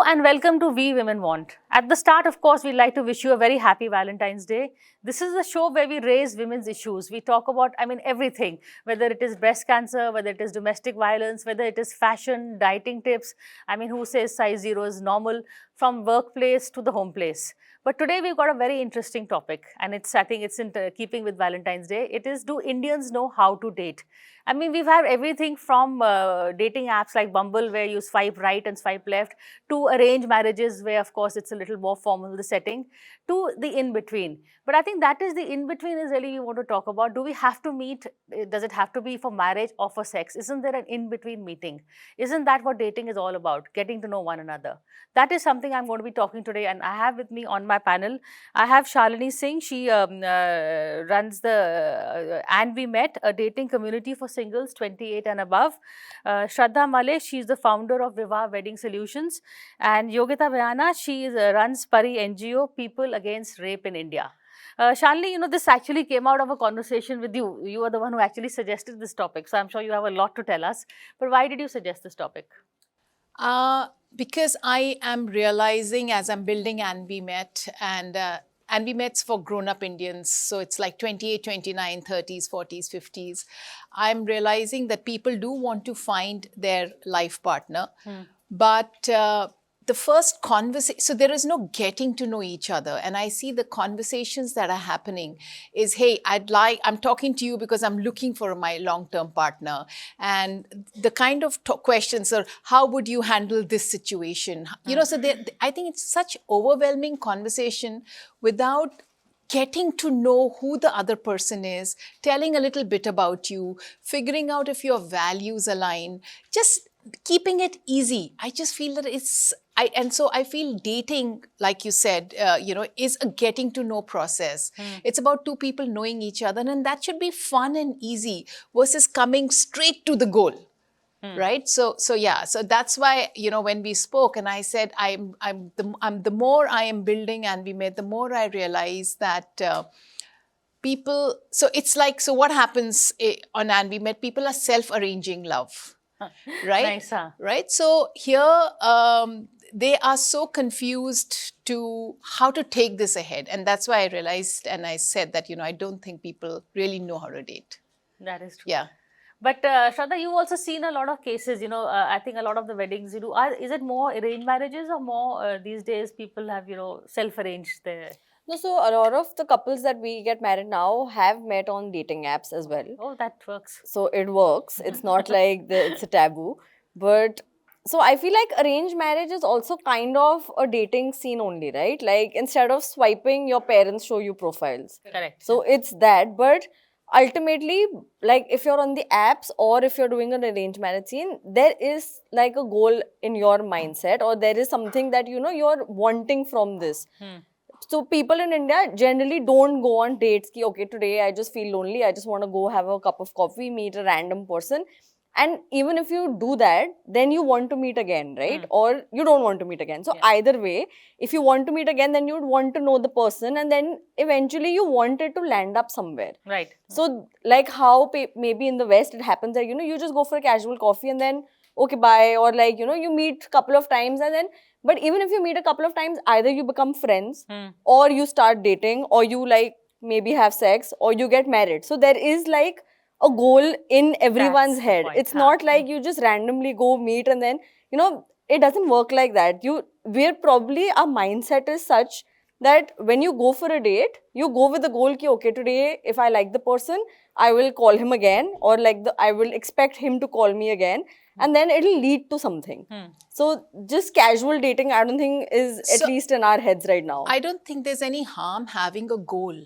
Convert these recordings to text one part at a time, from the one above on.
and welcome to We Women Want. At the start, of course, we'd like to wish you a very happy Valentine's Day. This is a show where we raise women's issues. We talk about, everything, whether it is breast cancer, whether it is domestic violence, whether it is fashion, dieting tips. Who says size 0 is normal, from workplace to the home place. But today we've got a very interesting topic, and I think it's in keeping with Valentine's Day. It is, do Indians know how to date? We've had everything from dating apps like Bumble, where you swipe right and swipe left, to arranged marriages, where of course it's a little more formal, the setting, to the in-between. But I think that is the in-between is really you want to talk about. Do we have to meet? Does it have to be for marriage or for sex? Isn't there an in-between meeting? Isn't that what dating is all about? Getting to know one another. That is something I'm going to be talking today, and I have with me on my panel, I have Shalini Singh. She runs the And We Met, a dating community for singles 28 and above. Shraddha Male, she's the founder of Vivah Wedding Solutions. And Yogita Bhayana, she runs Pari NGO, People Against Rape in India. Shalini, this actually came out of a conversation with you. You are the one who actually suggested this topic. So I'm sure you have a lot to tell us. But why did you suggest this topic? Because I am realizing as I'm building And We Met, and We Met's for grown-up Indians, so it's like 28, 29, 30s, 40s, 50s. I'm realizing that people do want to find their life partner, but the first conversation, so there is no getting to know each other. And I see the conversations that are happening is, hey, I'm talking to you because I'm looking for my long-term partner. And the kind of questions are, how would you handle this situation? So I think it's such overwhelming conversation without getting to know who the other person is, telling a little bit about you, figuring out if your values align, just keeping it easy. I just feel that so I feel dating, like you said, is a getting to know process. It's about two people knowing each other, and that should be fun and easy versus coming straight to the goal. Right. So that's why, when we spoke and I said, the more I am building And We Met, the more I realize that people, so it's like, so what happens on And We Met, people are self-arranging love. Right? Nice, huh? Right. So here, they are so confused to how to take this ahead. And that's why I realized and I said that, I don't think people really know how to date. That is true. Yeah. But Shraddha, you've also seen a lot of cases, I think a lot of the weddings you do, is it more arranged marriages or more these days people have, self-arranged their... No, so a lot of the couples that we get married now have met on dating apps as well. Oh, that works. So it works. It's not like it's a taboo. But so I feel like arranged marriage is also kind of a dating scene only, right? Like instead of swiping, your parents show you profiles. Correct. So it's that. But ultimately, like if you're on the apps or if you're doing an arranged marriage scene, there is like a goal in your mindset, or there is something that, you're wanting from this. So people in India generally don't go on dates ki, okay, today I just feel lonely, I just want to go have a cup of coffee, meet a random person. And even if you do that, then you want to meet again, right? Or you don't want to meet again. So either way, if you want to meet again, then you'd want to know the person, and then eventually you want it to land up somewhere. Right. So like how maybe in the West it happens that, you just go for a casual coffee and then, okay, bye. Or like, you meet a couple of times and then, but even if you meet a couple of times, either you become friends or you start dating, or you like maybe have sex, or you get married. So there is like a goal in everyone's head. It's not like you just randomly go meet and then, it doesn't work like that. We're probably, our mindset is such that when you go for a date, you go with the goal ki, okay, today if I like the person, I will call him again, or like I will expect him to call me again, and then it'll lead to something. So just casual dating, I don't think is at least in our heads right now. I don't think there's any harm having a goal,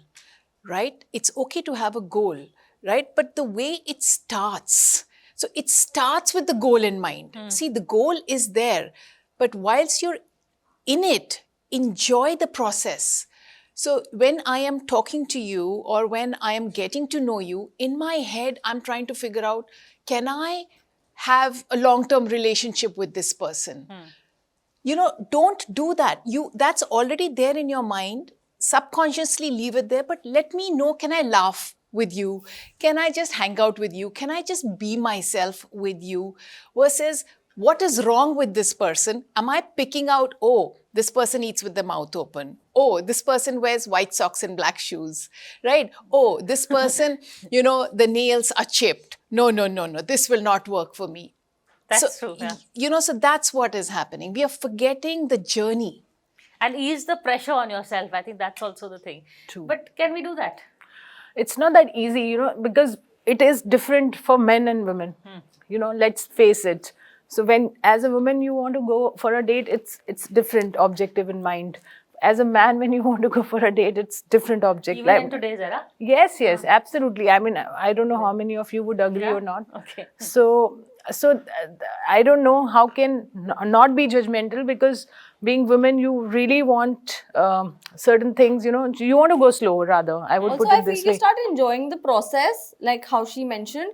right? It's okay to have a goal, right? But the way it starts, so it starts with the goal in mind. See, the goal is there, but whilst you're in it, enjoy the process. So when I am talking to you or when I am getting to know you, in my head, I'm trying to figure out, can I have a long-term relationship with this person? Don't do that. That's already there in your mind. Subconsciously leave it there, but let me know, can I laugh with you? Can I just hang out with you? Can I just be myself with you? Versus what is wrong with this person? Am I picking out, oh, this person eats with the mouth open. Oh, this person wears white socks and black shoes, right? Oh, this person, the nails are chipped. No. This will not work for me. That's true. Yeah. So that's what is happening. We are forgetting the journey. And ease the pressure on yourself. I think that's also the thing. True. But can we do that? It's not that easy, because it is different for men and women. Let's face it. So when, as a woman, you want to go for a date, it's different objective in mind. As a man, when you want to go for a date, it's different object. Even in today's era? Yes, absolutely. I mean, I don't know how many of you would agree or not. Okay. So I don't know how can not be judgmental, because being women, you really want certain things, you want to go slow rather. I would Also, put I it feel this you way. start enjoying the process, like how she mentioned.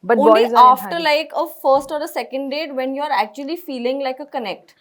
But only boys are in after hurry. like a first or a second date, when you're actually feeling like a connect.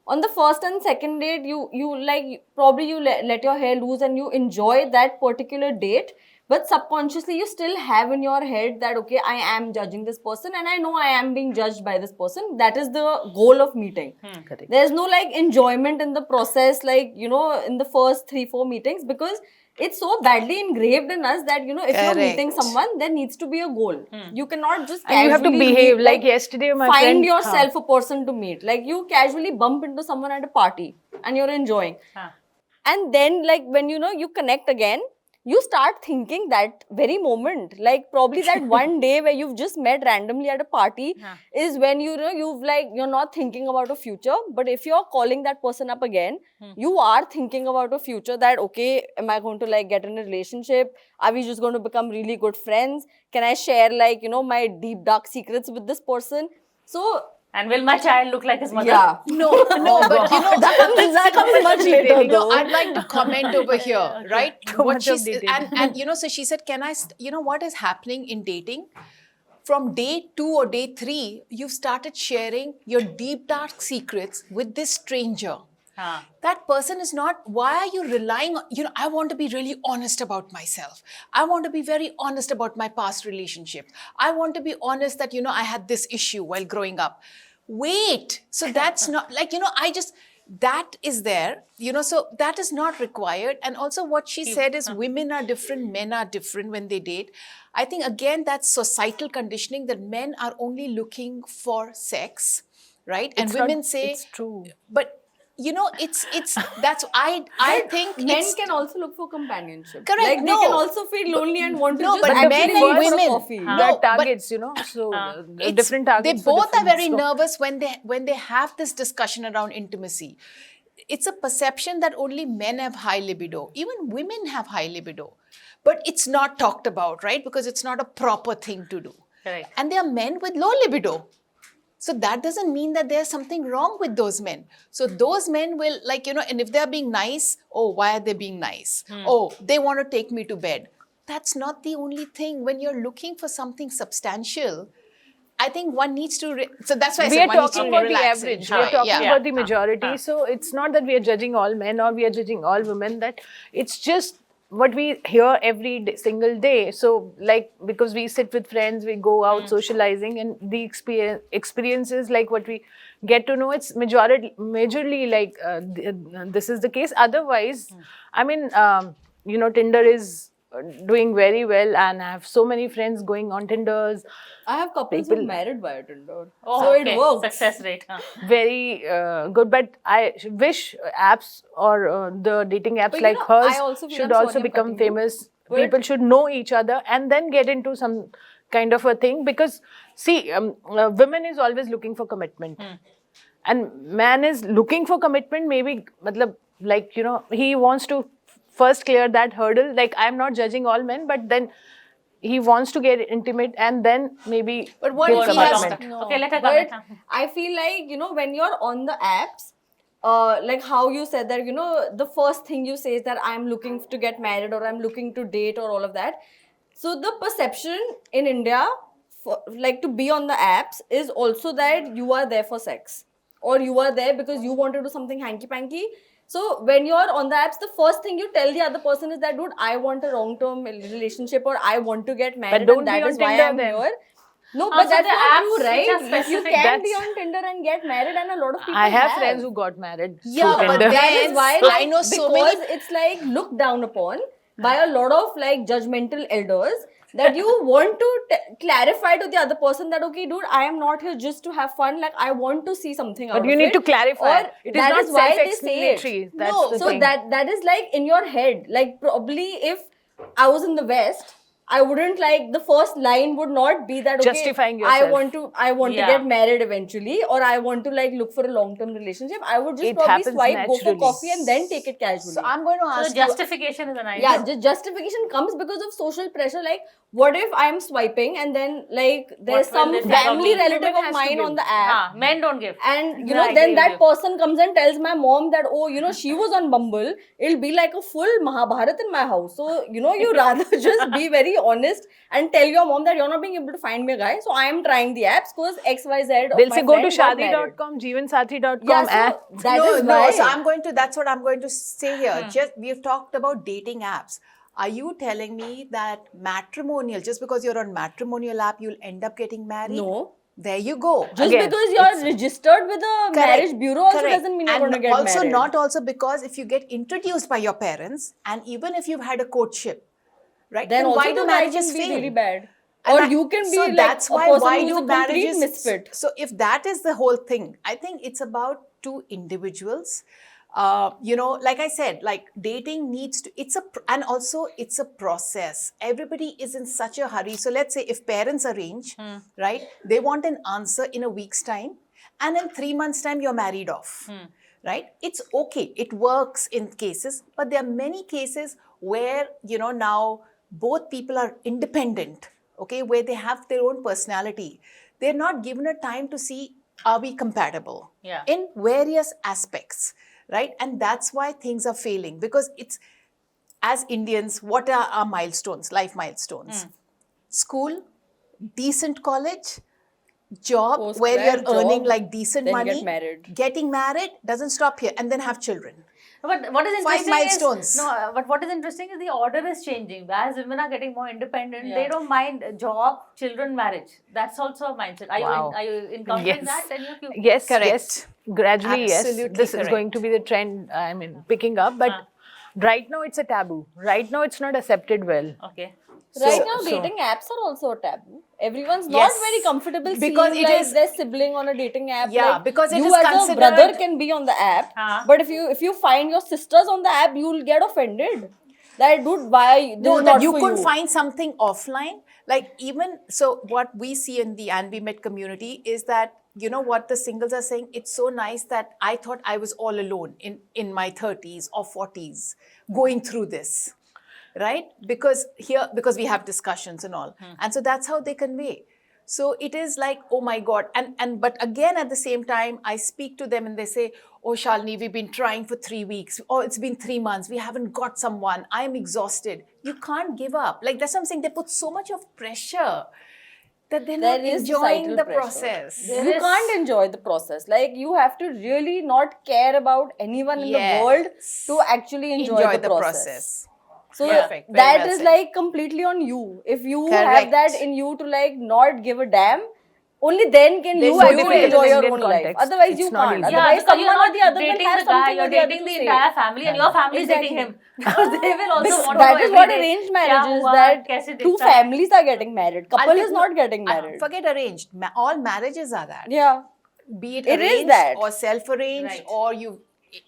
On the first and second date, you let your hair loose and you enjoy that particular date. But subconsciously, you still have in your head that, okay, I am judging this person and I know I am being judged by this person. That is the goal of meeting. Correct. There's no like enjoyment in the process, like, in the first 3-4 meetings, because it's so badly engraved in us that, if you're meeting Correct. someone, there needs to be a goal. You cannot just And you have to casually behave. meet, Like yesterday, my find friend... yourself a person to meet. Like you casually bump into someone at a party and you're enjoying. And then like when you connect again, you start thinking that very moment, like probably that one day where you've just met randomly at a party is when you're not thinking about a future. But if you're calling that person up again, you are thinking about a future, that okay, am I going to like get in a relationship? Are we just going to become really good friends? Can I share like my deep dark secrets with this person? So And will my child look like his mother? yeah. No, but that comes much later though. I'd like to comment over here, right? What much of she's detail. and so she said, can I? What is happening in dating? From day 2 or day 3, you've started sharing your deep dark secrets with this stranger. That person is not, why are you relying on, I want to be really honest about myself. I want to be very honest about my past relationship. I want to be honest that, I had this issue while growing up. Wait, so that's not, like, that is there, so that is not required. And also what she said is women are different, men are different when they date. I think, again, that's societal conditioning that men are only looking for sex, right? And women say... It's true. But that's I think Men it's, can also look for companionship. Correct, Like no. they can also feel lonely and want to No, just but actually men and go for a women- coffee. No, There are but- targets, so it's- different targets. They for both are different very stuff. nervous when they have this discussion around intimacy. It's a perception that only men have high libido. Even women have high libido. But it's not talked about, right? Because it's not a proper thing to do. Correct. And there are men with low libido. So that doesn't mean that there's something wrong with those men. So those men will, and if they're being nice, oh, why are they being nice? Oh, they want to take me to bed. That's not the only thing. When you're looking for something substantial, I think one needs to... so that's why I We said are one needs to talking about the relax and average. We are enjoy. talking Yeah. about the majority. So it's not that we are judging all men or we are judging all women. That it's just what we hear every single day. So because we sit with friends, we go out socializing, and the experiences like what we get to know, it's majorly like this is the case. Otherwise, I mean, Tinder is doing very well, and I have so many friends going on Tinders. I have couples who married via Tinder. Oh, so okay. it works. Success rate. Very good, but I wish apps or the dating apps But, like I hers also feel, should I'm also sorry, I'm become cutting you, famous. but- People should know each other and then get into some kind of a thing, because see, women is always looking for commitment, and man is looking for commitment. Maybe, he wants to first clear that hurdle. Like, I'm not judging all men, but then he wants to get intimate and then maybe But what give if he has commitment. No, Okay, let her but comment. I feel like, when you're on the apps, like how you said that, the first thing you say is that I'm looking to get married or I'm looking to date or all of that. So the perception in India, to be on the apps is also that you are there for sex, or you are there because you want to do something hanky-panky. So when you're on the apps, the first thing you tell the other person is that, dude, I want a long-term relationship, or I want to get married, don't and be that on is why Tinder I'm then. here. No, Ah, but so that's the not apps true, which are right? You specific, can be that's- on Tinder and get married, and a lot of people I have friends who got married. Yeah, through but Tinder. That then is why, I like, know so because many. it's like looked down upon by a lot of like judgmental elders that you want to clarify to the other person that okay, dude, I am not here just to have fun. Like I want to see something out But you of need it. to clarify. Or It is that not is why they say it. self-explanatory. That's No. the So thing. that is like in your head. Like probably if I was in the West, I wouldn't like the first line would not be that okay, Justifying I yourself. want to Yeah. get married eventually, or I want to like look for a long term relationship. I would just It probably happens swipe, go for naturally. coffee, and then take it casually. So I'm going to So ask you. justification is a nice. Yeah, justification comes because of social pressure. Like, what if I'm swiping and then like there's What will some they think family of me? relative Woman of has to mine give. on the app, Ah, men don't give. and Yeah, I then agree that with you. person comes and tells my mom that oh, she was on Bumble. It'll be like a full Mahabharat in my house. So you rather just be very honest and tell your mom that you're not being able to find me a guy. So I am trying the apps because XYZ. of They'll my say go to friend got married." shadi.com, jeevansathi.com. Yeah, so and that no, is no. why. So that's what I'm going to say here. Just we've talked about dating apps. Are you telling me that matrimonial, just because you're on matrimonial app, you'll end up getting married? No. There you go. Just Again, because you're registered with a marriage bureau also Correct. doesn't mean you're And going to get also married. not also because if you get introduced by your parents, and even if you've had a courtship, right? then also why the do guy marriages can be fail? really bad. And Or I- you can be so like that's a why person why who's do a complete marriages misfit. So if that is the whole thing, I think it's about two individuals. Like I said, like dating needs to. And also it's a process. Everybody is in such a hurry. So let's say if parents arrange, right? They want an answer in a week's time, and in 3 months' time you're married off. Right? It's okay. It works in cases, but there are many cases where, now both people are independent, okay, where they have their own personality. They're not given a time to see, are we compatible? Yeah. In various aspects, right? And that's why things are failing because it's, as Indians, what are our milestones, life milestones? School, decent college, job where Post-grad you're earning job, like decent then money. get married. Getting married doesn't stop here, and then have children. But what is 5 interesting milestones. is but what is interesting is the order is changing. As women are getting more independent, Yeah. they don't mind job, children, marriage. That's also a mindset. Are Wow. are you encountering Yes. that? And you Yes, Correct. yes. Gradually, Absolutely yes. This is correct. going to be the trend, picking up. But right now, it's a taboo. Right now, it's not accepted well. okay. Right So- now, dating apps are also a taboo. Everyone's Yes. not very comfortable Because seeing it like is- their sibling on a dating app. Yeah, like, because it you is as a considered- brother can be on the app, But if you find your sisters on the app, you'll get offended. That dude, why? This No, is that not you for could you. find something offline. Like even so, what we see in the And We Met community is that what the singles are saying. It's so nice that I thought I was all alone in my 30s or 40s going through this, right? Because we have discussions and all, and so that's how they convey. So it is like, oh my God. And but again, at the same time, I speak to them and they say, oh, Shalini, we've been trying for 3 weeks. Oh, it's been 3 months. We haven't got someone. I'm exhausted. You can't give up. Like, that's what I'm saying. They put so much of pressure that they're There not is enjoying societal the pressure. process. There You is- can't enjoy the process. Like you have to really not care about anyone in the Yes. world to actually enjoy, the process. So Perfect. Very that well is said. like completely on you. If you have Correct. that in you to like not give a damn, only then can There's you no actually difference in enjoy your Indian own life. context. Otherwise, It's you not can't. easy. Yeah, Otherwise, because you're someone or not the other will dating have the guy, something you're or the other dating to the say. entire family, and your family is dating Exactly. him. Because they will also This- want that to know is what every day, arranged kya marriage is. hua, That kaise two dikhta hai. families are getting married. Couple is not getting married. Forget arranged. All marriages are that. Yeah. Be it It is arranged that. or self-arranged Right. or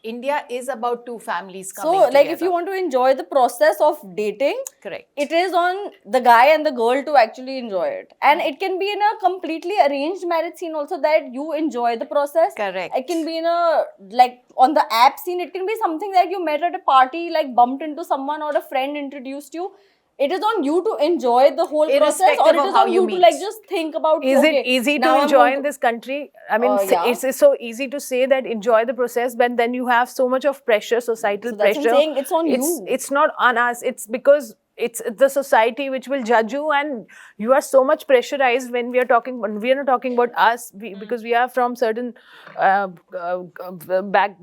India is about two families So, coming like, together. if you want to enjoy the process of dating, Correct. it is on the guy and the girl to actually enjoy it. And it can be in a completely arranged marriage scene also that you enjoy the process. Correct. It can be in a, like, on the app scene, it can be something that you met at a party, like, bumped into someone or a friend introduced you. It is on you to enjoy the whole process, Irrespective or it of is how on you you to, meet. like, just think about, Is okay, it easy now to I'm enjoy going in to- this country? I mean, Yeah. it's so easy to say that enjoy the process, but then you have so much of pressure, societal So that's what pressure. I'm saying, it's on you. It's not on us. It's because it's the society which will judge you, and you are so much pressurized when we are talking. We are not talking about us because we are from certain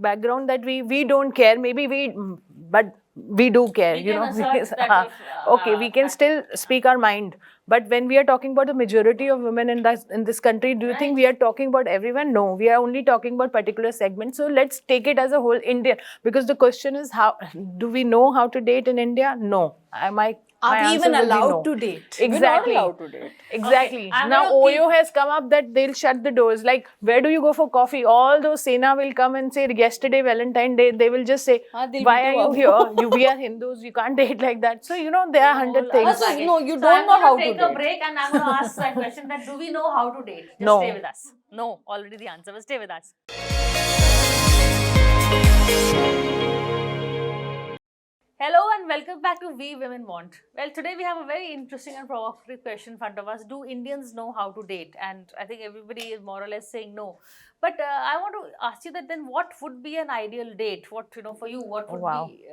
background that we don't care. Maybe but we do care, We you can know. assert that if, Okay, we can still speak our mind. But when we are talking about the majority of women in this country, do you think we are talking about everyone? No, we are only talking about particular segments. So let's take it as a whole India. Because the question is, how do we know how to date in India? No. My Are we answer even will be allowed no. to date? Exactly. We're not allowed to date. Exactly. I'm Now gonna OYO has come up that they'll shut the doors. Like, where do you go for coffee? All those Sena will come and say, yesterday Valentine Day, they will just say, they'll why beat are you you up. here? We are Hindus. You can't date like that. So, you know, there are 100 things. So, no, you So don't I'm know gonna how to take a date. break and I'm gonna ask that question that do we know how to date? Just No. stay with us. No, already the answer, but stay with us. Hello and welcome back to We Women Want. Well, today we have a very interesting and provocative question in front of us. Do Indians know how to date? And I think everybody is more or less saying no. But I want to ask you that then what would be an ideal date? What, you know, for you, what would Wow. be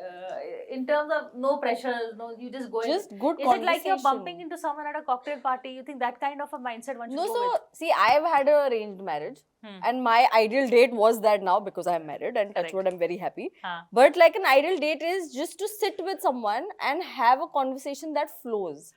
in terms of no pressure, no, you just go Just good Is it like you're conversation. bumping into someone at a cocktail party? You think that kind of a mindset one should No, go so with? see, I've had an arranged marriage, and my ideal date was that now because I'm married, and touch wood, I'm very happy. Huh. But like an ideal date is just to sit with someone and have a conversation that flows.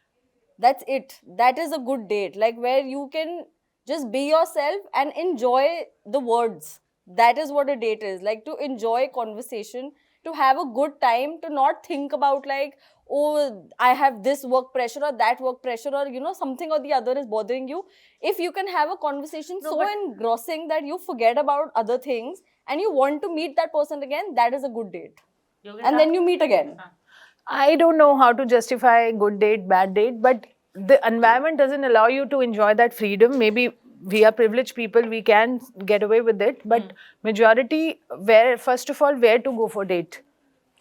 That's it. That is a good date, like where you can just be yourself and enjoy the words. That is what a date is, like to enjoy conversation, to have a good time, to not think about like, oh, I have this work pressure or that work pressure, or you know, something or the other is bothering you. If you can have a conversation No, so but- engrossing that you forget about other things and you want to meet that person again, that is a good date. And then you meet again. I don't know how to justify good date, bad date, but the environment doesn't allow you to enjoy that freedom. Maybe we are privileged people, we can get away with it, but majority, where first of all, where to go for date?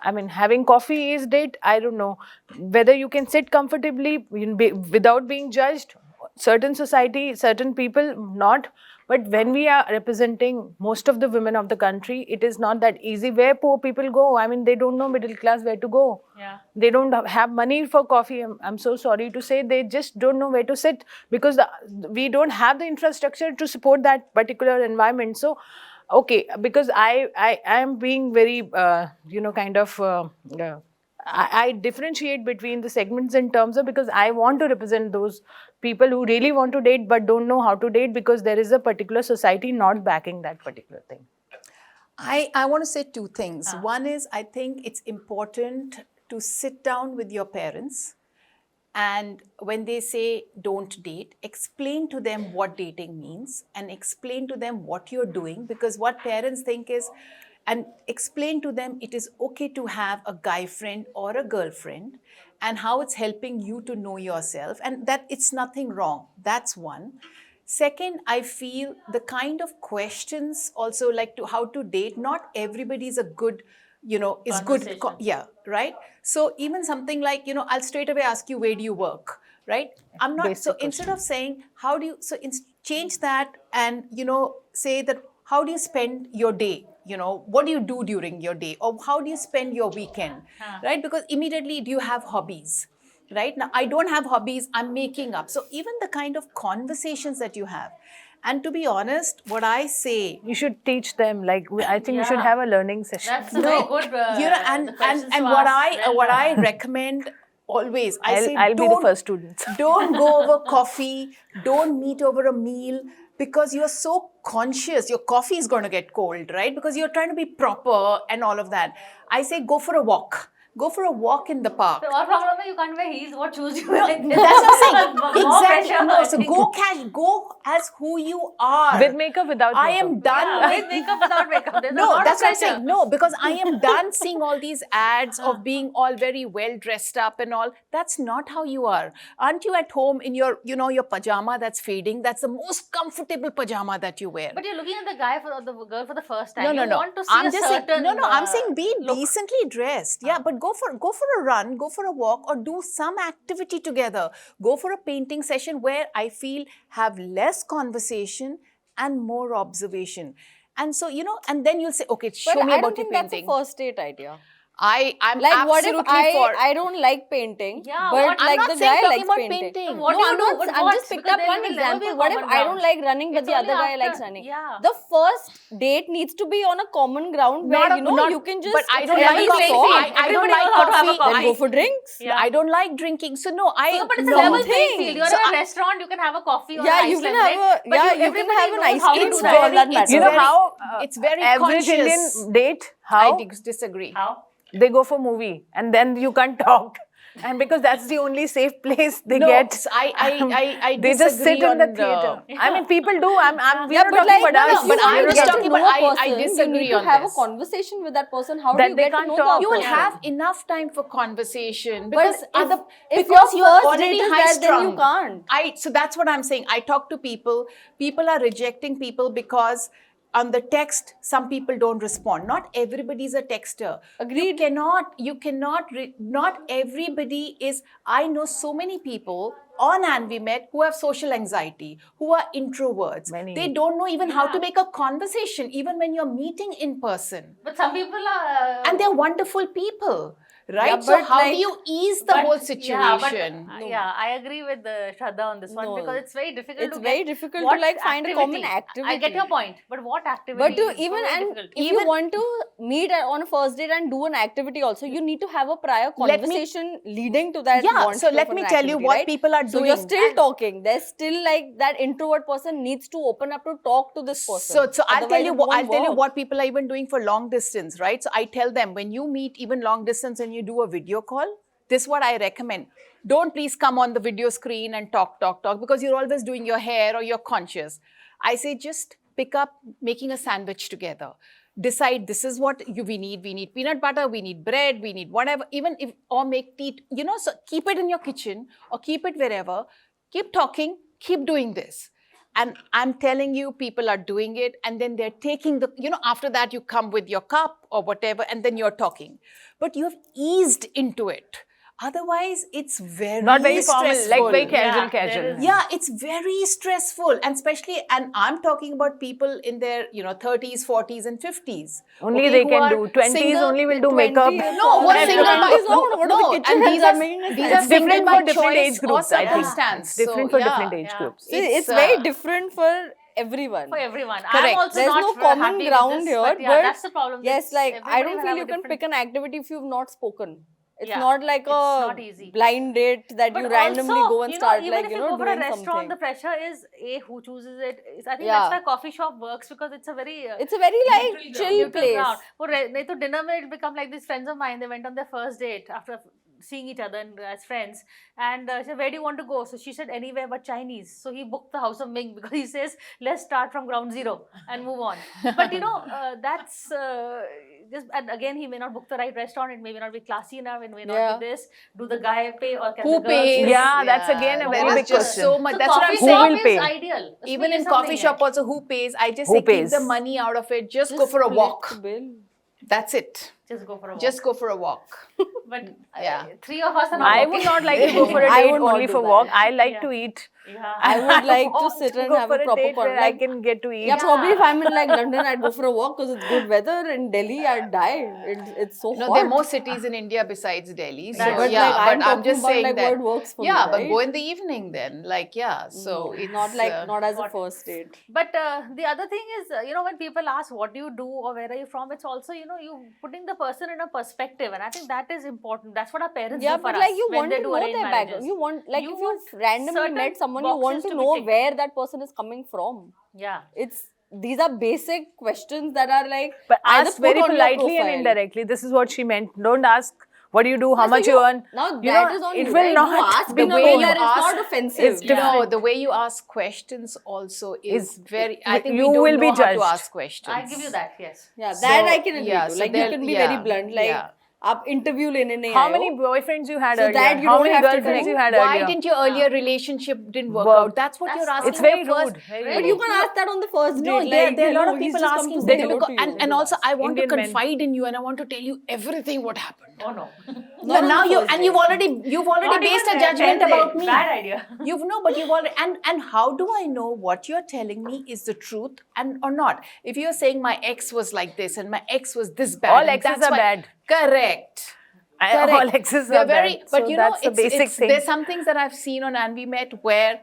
I mean, having coffee is date. I don't know whether you can sit comfortably without being judged. Certain society, certain people, not. But when we are representing most of the women of the country, it is not that easy. Where poor people go? I mean, they don't know middle class where to go. Yeah. They don't have money for coffee. I'm so sorry to say, they just don't know where to sit because we don't have the infrastructure to support that particular environment. So, okay, because I am being very, I differentiate between the segments in terms of, because I want to represent those people who really want to date but don't know how to date because there is a particular society not backing that particular thing. I want to say two things. One is, I think it's important to sit down with your parents, and when they say don't date, explain to them what dating means and explain to them what you're doing, because what parents think is, and explain to them it is okay to have a guy friend or a girlfriend and how it's helping you to know yourself and that it's nothing wrong. That's one. Second, I feel the kind of questions also, like to how to date, not everybody is a good, is good. Yeah, right? So even something like, I'll straight away ask you, where do you work? Right? I'm not, so instead of saying, how do you, so change that and, say that, how do you spend your day? What do you do during your day? Or how do you spend your weekend? Right? Because immediately, do you have hobbies? Right? Now, I don't have hobbies, I'm making up. So even the kind of conversations that you have. And to be honest, what I say... You should teach them, like, I think we should have a learning session. That's a very good and what I recommend always, I'll be the first student. Don't go over coffee, don't meet over a meal, because you're so conscious, your coffee is going to get cold, right? Because you're trying to be proper and all of that. I say go for a walk. Go for a walk in the park. So our problem is you can't wear heels. What shoes you No, wear? that's what I'm saying. More Exactly. pressure, No, I so think. go as who you are. With makeup, without makeup. I am done. Yeah, with makeup, without makeup. There's a No, lot of that's what I'm pressure. saying. No, because I am done seeing all these ads of being all very well dressed up and all. That's not how you are. Aren't you at home in your, your pajama that's fading? That's the most comfortable pajama that you wear. But you're looking at the guy for the girl for the first time. No. You want to see I'm a just saying, certain I'm saying be look. decently dressed. Yeah, but go for a run, go for a walk, or do some activity together. Go for a painting session where I feel have less conversation and more observation. And so, and then you'll say, okay, show But me I about don't your think that's a painting. first date idea. I'm Like what if absolutely for. I don't like painting, Yeah, but what- I'm like not the saying guy talking likes about painting. painting. What No, do you I'm do? not. But I'm what? just picked Because up there one will never be a example. What if common I don't ground. like running, but It's the other only guy likes after- running? yeah. The first date needs to be on a common ground where Not a- you know not- you can just. but I don't friendly like Everybody coffee. talk. knows I don't Everybody like knows how to have a coffee. Then coffee. go for drinks. Yeah. I don't like drinking. So no, No, but it's a No level thing. playing field. You're So in a restaurant, you can have a coffee or Yeah, an you ice can lemonade, have a- but yeah, you can everybody have an knows ice how cream to do stall, that. that it's matters. You know very- how it's very average conscious. Indian date, I how disagree. How? they go for movie and then you can't talk. And because that's the only safe place they No, get. so I they just sit disagree in the on theater. the- I mean, people do. I'm we Yeah, are but talking like, about no, us. if but you I'm want to just get to talking know about- a I person, you disagree need to on have this. a conversation with that person. How That do you they get to can't know talk. the You will person? have enough time for conversation But because if because your you're first already date is high that, then you strung. can't. So that's what I'm saying. I talk to people. People are rejecting people because on the text, some people don't respond. Not everybody's a texter. Agreed. You cannot, not everybody is. I know so many people on AnviMed who have social anxiety, who are introverts. Many. They don't know even how to make a conversation, even when you're meeting in person. But some people are. And they're wonderful people, right? Yeah, so but how do like- you ease the whole situation? Yeah, I agree with Shraddha on this one No. because it's very difficult. It's to very get difficult to, what like, find a common I activity. get your point, but what activity? But to is even very and difficult. if you want to meet on a first date and do an activity also, you need to have a prior Let me- conversation leading to that. Yeah, want so of let an me tell you activity, what right? people are So doing. you're still talking. There's still like that introvert person needs to open up to talk to this person. So I'll tell Otherwise you it what won't I'll tell you work. what people are even doing for long distance, right? So I tell them when you meet even long distance and you do a video call, this is what I recommend. Don't please come on the video screen and talk because you're always doing your hair or you're conscious. I say just pick up making a sandwich together. Decide this is what we need. We need peanut butter, we need bread, we need whatever, even if, or make tea, so keep it in your kitchen or keep it wherever. Keep talking, keep doing this. And I'm telling you, people are doing it and then they're taking the, after that you come with your cup or whatever and then you're talking. But you have eased into it. Otherwise, it's Not very formal, stressful. like very casual, Yeah, casual. there is- Yeah, it's very stressful. And especially, and I'm talking about people in their, 30s, 40s and 50s. Only okay, they who can are do. 20s single- only will do 20 makeup. is No, all what right. single 20 by is all what no, the kitchen and hands these are are making a these sense. are single Different by for different choice age groups, or I think. circumstance. Different So, for yeah. different age yeah. groups. See, it's It's, very uh, different for everyone. For everyone. Correct. I'm also There's not no happy common with ground this, here, but yeah, but that's the problem. Yes, It's- like I everybody don't will feel have you a can different- pick an activity if you've not spoken. It's Yeah, not like it's a not easy. blind date that you randomly also, go and you start even like if you you know go for doing a restaurant, something. the pressure is who chooses it. I think Yeah. that's why coffee shop works because it's a very It's a very like chill neutral place. ground. For nahi to dinner mein it become like these friends of mine. They went on their first date after seeing each other as friends, and she said, "Where do you want to go?" So she said, "Anywhere but Chinese." So he booked the House of Ming because he says, "Let's start from ground zero and move on." But that's just, and again, he may not book the right restaurant. It may not be classy enough. It may not Yeah. be this. Do the guy pay or can Who the girls pays? pay? Yeah, that's again a very there is big just question. so much. So That's what I'm coffee saying. shop Who will is pay? ideal. Even Usme in ye coffee something shop hai. also, who pays? I just Who say pays? keep the money out of it. Just go Just for a split walk. the bill. That's it. Just go for a walk. Just go for a walk. But Yeah. Three of us are not I walking. would not like to go for a I date would not only do for that. walk. I like Yeah. to eat. Yeah. I would like to want sit and go have for a proper date where I like, can get to eat. yeah, probably if I'm in like London, I'd go for a walk because it's good weather. In Delhi, I'd die. It's so No, hot. there are more cities in India besides Delhi. So That's- but yeah, like, I'm but I'm talking just about, saying like, that. what works for yeah, me, but right? go in the evening then. Like yeah, so No, it's not like not as a what- first date. But the other thing is, when people ask what do you do or where are you from, it's also, you putting the person in a perspective, and I think that is important. That's what our parents Yeah, do for but like us you when want they to do know arranged their marriages. background. You want like You if want you've randomly certain met someone, you want boxes to to be know ticked. where that person is coming from. Yeah. It's these are basic questions that are like But either ask put very on your politely and profile. indirectly. This is what she meant. Don't ask what do you do, how So much you- you earn. Now You that know, is on it you, will right? not You ask the in a way way you that it's ask not offensive. is different. no, the way you ask questions also is very. I think you we don't will be know how judged. to ask questions. I give you that, yes. Yeah, that So, I can agree yeah, to. so Like you there- can be yeah, very blunt. Like yeah. आप interview लेने नहीं How आए many हो. boyfriends you had So earlier? that you How don't many have to girlfriends do. you had Why earlier? didn't your earlier relationship didn't work Work. out? That's what you're That's asking. It's very in the first- rude. But you can ask that on the first date. No, like, there are a lot hello, of he's people just come asking to they say do hello because, to you. and also I want Indian to men. confide in you and I want to tell you everything what happened. Oh no. No, now you've already Not based even a judgment 10 about days. me. Bad idea. But you've already and how do I know what you're telling me is the truth and or not? If you're saying my ex was like this and my ex was this bad, All and exes that's are why- bad. Correct. All exes They're are very, bad. but So you know, that's the basic thing. there's some things that I've seen on And We Met where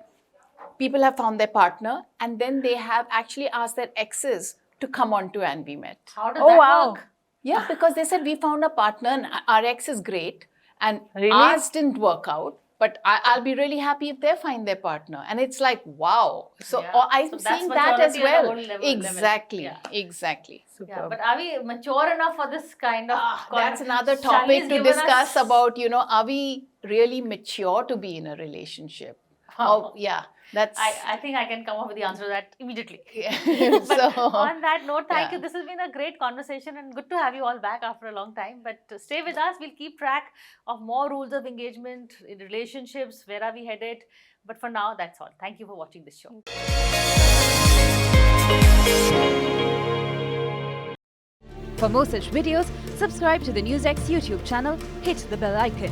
people have found their partner and then they have actually asked their exes to come on to And We Met. How does Oh, that wow. work? Yeah, because they said we found a partner and our ex is great and Really? ours didn't work out. But I'll be really happy if they find their partner. And it's like, wow. So Yeah. I'm So that's seeing that as maturity at a well. whole level. Exactly. Yeah. Exactly. Yeah, Superb. but are we mature enough for this kind of That's another Shali's topic to given discuss us- about, are we really mature to be in a relationship? Oh, yeah. That's. I think I can come up with the answer to that immediately. Yeah. But So, on that note, thank yeah. you. This has been a great conversation and good to have you all back after a long time. But stay with us. We'll keep track of more rules of engagement in relationships. Where are we headed? But for now, that's all. Thank you for watching this show. For more such videos, subscribe to the NewsX YouTube channel, hit the bell icon.